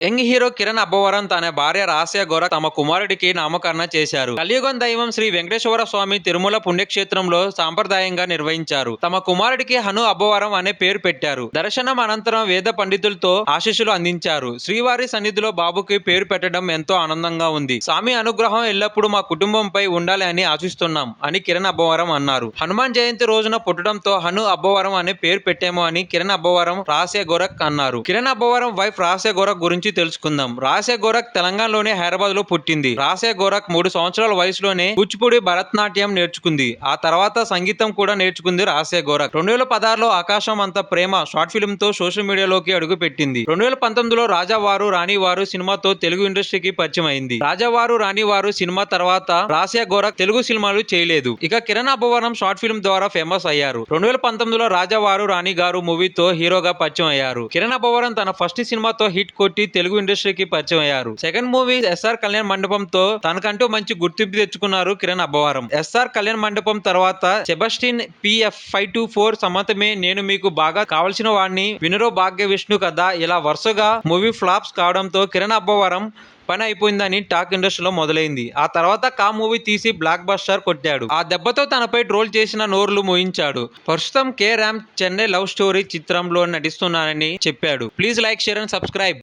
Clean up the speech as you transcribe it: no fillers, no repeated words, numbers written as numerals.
Young hero Kiran Abbavaram తన భార్య రహస్య గౌర తమ కుమారుడికి నామకరణ చేశారు. కలియుగం దైవం శ్రీ వెంకటేశ్వర స్వామి తిరుమల పుణ్యక్షేత్రంలో సాంప్రదాయంగా నిర్వహించారు. తమ కుమారుడికి హను అబ్బవరం అనే పేరు పెట్టారు. దర్శనం అనంతరం వేద పండితులతో ఆశీస్సులు అందించారు. శ్రీవారి సన్నిధిలో బాబుకి పేరు పెట్టడం ఎంతో ఆనందంగా ఉంది. స్వామి అనుగ్రహం ఎల్లప్పుడూ మా కుటుంబంపై ఉండాలి అని ఆశిస్తున్నాం అని కిరణ్ అబ్బవరం అన్నారు. హనుమాన్ జయంతి రోజున పుట్టడంతో హను అబ్బవరం అనే పేరు పెట్టాము అని కిరణ్ అబ్బవరం రహస్య గోరఖ్ అన్నారు. కిరణ్ అబ్బవరం వైఫ్ రహస్య గోరఖ్ గురించి తెలుసుకుందాం. రహస్య గోరఖ్ తెలంగాణలోని హైదరాబాద్ లో పుట్టింది. రహస్య గోరఖ్ 3 సంవత్సరాల వయసులోనే కూచిపూడి భరతనాట్యం నేర్చుకుంది. ఆ తర్వాత సంగీతం కూడా నేర్చుకుంది రహస్య గోరఖ్. 2016లో ఆకాశం అంత ప్రేమ షార్ట్ ఫిల్మ్ తో సోషల్ మీడియాలోకి అడుగుపెట్టింది. 2019లో రాజావారు రాణివారు సినిమాతో తెలుగు ఇండస్ట్రీకి పరిచయం అయింది. రాజావారు రాణివారు సినిమా తర్వాత రహస్య గోరఖ్ తెలుగు సినిమాలు చేయలేదు. ఇక కిరణ్ అబ్బవరం షార్ట్ ఫిల్మ్ ద్వారా ఫేమస్ అయ్యారు. 2019లో రాజావారు రాణి గారు మూవీతో హీరోగా పరిచయం అయ్యారు. కిరణ్ అబ్బవరం తన ఫస్ట్ సినిమాతో హిట్ కొట్టి తెలుగు ఇండస్ట్రీకి పరిచయం అయ్యారు. సెకండ్ మూవీ ఎస్ఆర్ కళ్యాణ్ మండపంతో తనకంటూ మంచి గుర్తింపు తెచ్చుకున్నారు కిరణ్ అబ్బవరం. ఎస్ఆర్ కళ్యాణ్ మండపం తర్వాత సెబాస్టిన్ పిఎఫ్ 524 సమ్మతమే నేను మీకు బాగా కావలసిన వాడిని వినరో భాగ్య విష్ణు కథ ఇలా వరుసగా మూవీ ఫ్లాప్స్ కావడంతో కిరణ్ అబ్బవరం పని అయిపోయిందని టాక్ ఇండస్ట్రీలో మొదలైంది. ఆ తర్వాత కా మూవీ తీసి బ్లాక్ బస్టర్ కొట్టాడు. ఆ దెబ్బతో తనపై ట్రోల్ చేసిన నోర్లు మోయించాడు. ప్రస్తుతం కే రామ్ చెన్నై లవ్ స్టోరీ చిత్రంలో నటిస్తున్నానని చెప్పాడు. Please like, share and subscribe.